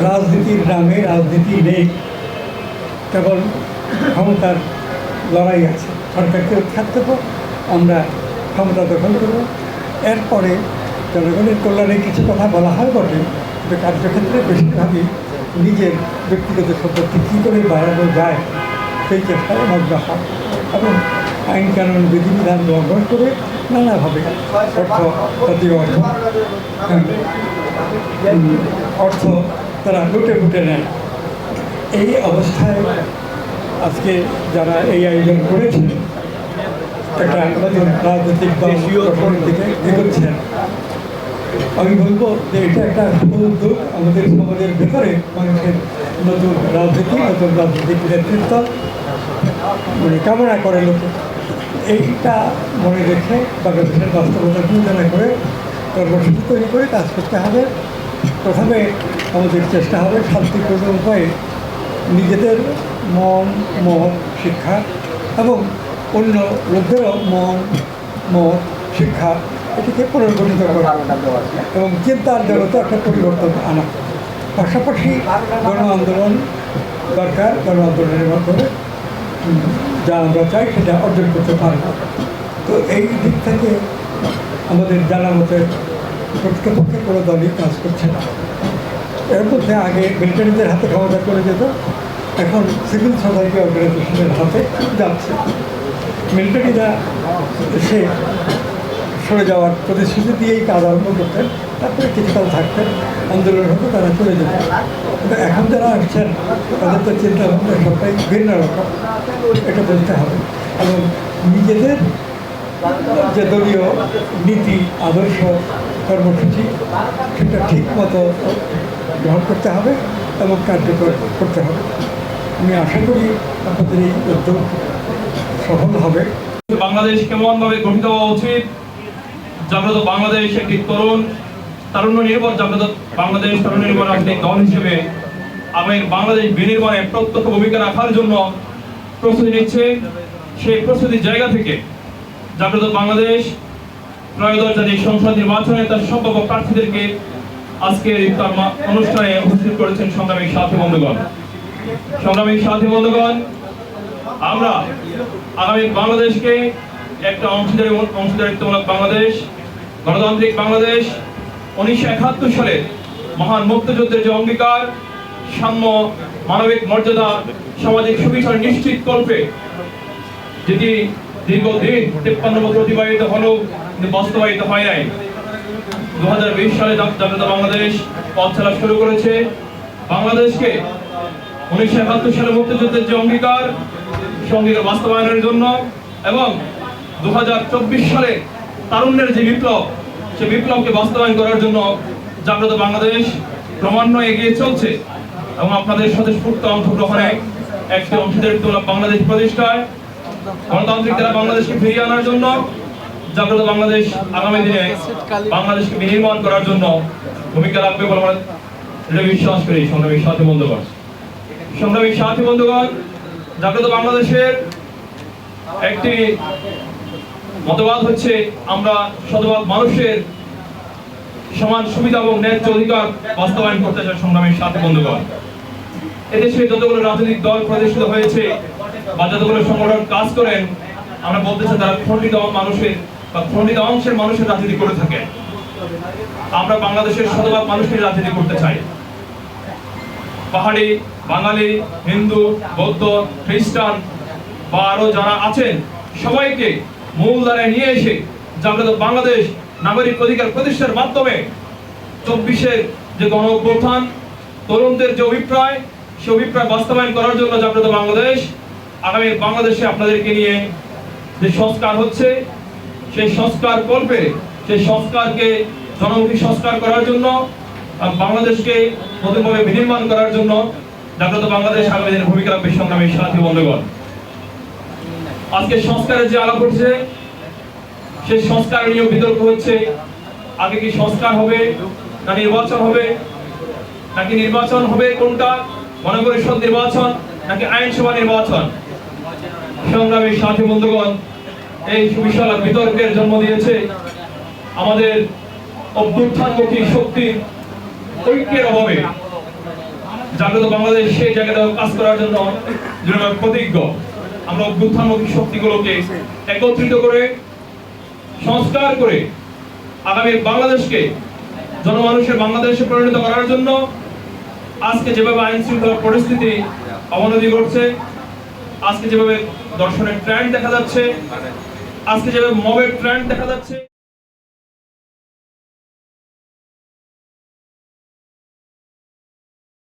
রাজনীতির নামে রাজনীতি নেই, কেবল ক্ষমতার লড়াই আছে। সরকারকে উৎখাত দেবো, আমরা ক্ষমতা দখল করবো, এরপরে জনগণের কল্যাণে কিছু কথা বলা হয় বটে, কিন্তু কার্যক্ষেত্রে বেশিরভাগই নিজের ব্যক্তিগত সম্পত্তি কী করে বাড়ানো যায় সেই চেষ্টায় মগ্ন হয় এবং আইন কানুন বিধিবিধান লঙ্ঘন করে নানাভাবে জাতীয় অর্থ তারা লুটে ফুটে নেয়। এই অবস্থায় আজকে যারা এই আয়োজন করেছেন একটা নতুন রাজনৈতিক দল গঠনের দিকে এগোচ্ছেন, আমি বলবো যে এটা একটা উদ্যোগ আমাদের সমাজের ভেতরে মানুষের নতুন রাজনীতি, নতুন রাজনৈতিক নেতৃত্ব কামনা করে লোকে। এইটা মনে রেখে বাংলাদেশের বাস্তবতা বিবেচনা করে কর্মসূচি তৈরি করে কাজ করতে হবে। প্রথমে আমাদের চেষ্টা হবে শান্তিপূর্ণ উপায়ে নিজেদের মন মত শিক্ষা এবং অন্য লোকদেরও মত শিক্ষা এটিকে পুনর্গঠিত করা এবং চিন্তার জগতে একটা পরিবর্তন আনা। পাশাপাশি গণ আন্দোলন দরকার, গণ আন্দোলনের মাধ্যমে যা আমরা চাই সেটা অর্জন করতে পারব। তো এই দিক থেকে আমাদের জানা মতে প্রকৃতপক্ষে কোনো দলই কাজ করছে না। এর মধ্যে আগে মিলিটারিদের হাতে ক্ষমতা করে যেত, এখন সিভিল সোসাইটি অর্গানাইজেশনের হাতে যাচ্ছে। মিলিটারিরা সে সরে যাওয়ার প্রতিশ্রুতি দিয়েই কাজ আরম্ভ করতেন, তারপরে কিছুকাল থাকতেন, আন্দোলন হতো, তারা চলে যেতেন। কিন্তু এখন যারা আসছেন তাদের তো চিন্তা ভাবনা সবটাই ভিন্ন রকম, এটা বলতে হবে। এবং নিজেদের যে দলীয় নীতি আদর্শ কর্মসূচি সেটা ঠিক মতো গ্রহণ করতে হবে এবং কার্যকর করতে হবে। আমি আশা করি আপনাদের এই উদ্যোগ সফল হবে। বাংলাদেশ কেমনভাবে গঠিত হওয়া উচিত, জাগ্রত বাংলাদেশ একটি তারুণ্য নির্ভর জাগ্রত বাংলাদেশ তরুণ নির্ভর রাজনৈতিক দল হিসেবে আগামী বাংলাদেশ বিনির্মাণে প্রত্যক্ষ ভূমিকা রাখার জন্য প্রস্তুতি নিচ্ছে। সেই প্রস্তুতির জায়গা থেকে জাগ্রত বাংলাদেশ ত্রয়োদশ জাতীয় সংসদ নির্বাচনে তার সম্ভাব্য প্রার্থীদেরকে আজকে ইফতার অনুষ্ঠানে উপস্থিত করেছেন সংগ্রামী সাথী বন্ধুগণ। আমরা আগামী বাংলাদেশকে একটা অংশীদারিত্বমূলক বাংলাদেশ, গণতান্ত্রিক বাংলাদেশ, 1971 সালে মহান মুক্তিযুদ্ধের যে অঙ্গীকার, সাম্য, মানবিক মর্যাদা, সামাজিক সুবিচার নিশ্চিত কল্পে যেটি দীর্ঘদিন 53 বছর অতিবাহিত হলেও কিন্তু বাস্তবায়িত হয় নাই। 2020 সালে জাগ্রত বাংলাদেশ পথ চলা শুরু করেছে। বাংলাদেশকে 1971 সালে মুক্তিযুদ্ধের যে অঙ্গীকার অঙ্গীকার বাস্তবায়নের জন্য এবং 2024 সালে তারুণ্যের যে বিপ্লব, সে বিপ্লবকে বাস্তবায়ন করার জন্য জাগ্রত বাংলাদেশ ক্রমান্বয়ে এগিয়ে চলছে এবং আপনাদের স্বতঃস্ফূর্ত অংশগ্রহণে একটি অংশীদারিত্বমূলক বাংলাদেশ প্রতিষ্ঠায় গণতান্ত্রিক দ্বারা বাংলাদেশকে ফিরিয়ে আনার জন্য জাগ্রত বাংলাদেশ আগামী দিনে বাংলাদেশকে বিনির্মাণ করার জন্য ভূমিকা রাখবে বলে আমরা বিশ্বাস করি। সংগ্রামী সাথী বন্ধুগণ, জাগ্রত বাংলাদেশের একটি মতবাদ হচ্ছে আমরা শতভাগ মানুষের সমান সুবিধা এবং ন্যায্য অধিকার বাস্তবায়ন করতে চাই। সংগ্রামী সাথী বন্ধুগণ, এদেশে যতগুলো রাজনৈতিক দল প্রতিষ্ঠিত হয়েছে বা যতগুলো সংগঠন কাজ করেন, আমরা বলতে চাই তারা খণ্ডিত মানুষের বা খণ্ডিত অংশের মানুষের রাজনীতি করে থাকে। আমরা বাংলাদেশের শতভাগ মানুষের রাজনীতি করতে চাই। পাহাড়ি, বাঙালি, হিন্দু, বৌদ্ধ, খ্রিস্টান বা আরো যারা আছেন সবাইকে মূল ধারায় নিয়ে এসে জাগ্রত বাংলাদেশ নাগরিক অধিকার প্রতিষ্ঠার মাধ্যমে 24-এর যে গণ অভ্যুত্থান, তরুণদের যে অভিপ্রায়, সে অভিপ্রায় বাস্তবায়ন করার জন্য জাগ্রত বাংলাদেশ আগামী বাংলাদেশে আপনাদেরকে নিয়ে যে সংস্কার হচ্ছে, সেই সংস্কার কল্পে সেই সংস্কারকে জনমুখী সংস্কার করার জন্য বাংলাদেশকে নতুনভাবে বিনির্মাণ করার জন্য জাগ্রত বাংলাদেশ আগামী দিনে ভূমিকা রাখবে। সংগ্রামী সাথী বন্ধুগণ, আজকে সংস্কারের যে আলাপ হচ্ছে, সেই সংস্কার নিয়ে বিতর্ক হচ্ছে। আগে কি সংস্কার হবে না নির্বাচন হবে, নাকি নির্বাচন হবে কোনটা, গণপরিষদ নির্বাচন নাকি আইনসভা নির্বাচন? সংগ্রামী সাথী বন্ধুগণ, এই সুবিশাল বিতর্কের জন্ম দিয়েছে আমাদের অভ্যুত্থানমুখী শক্তির ঐক্যের অভাবে। জাগ্রত বাংলাদেশ সেই জায়গাটাও কাজ করার জন্য দৃঢ়ভাবে প্রতিজ্ঞ। আমরা অভ্যুত্থানমুখী শক্তিগুলোকে একত্রিত করে সংস্কার করে আগামী বাংলাদেশকে জনমানুষের বাংলাদেশে পরিণত করার জন্য আজকে যেভাবে আইন শৃঙ্খলা পরিস্থিতি অবনতি ঘটছে, আজকে যেভাবে দর্শনের ট্রেন্ড দেখা যাচ্ছে, আজকে যেভাবে মবের ট্রেন্ড দেখা যাচ্ছে।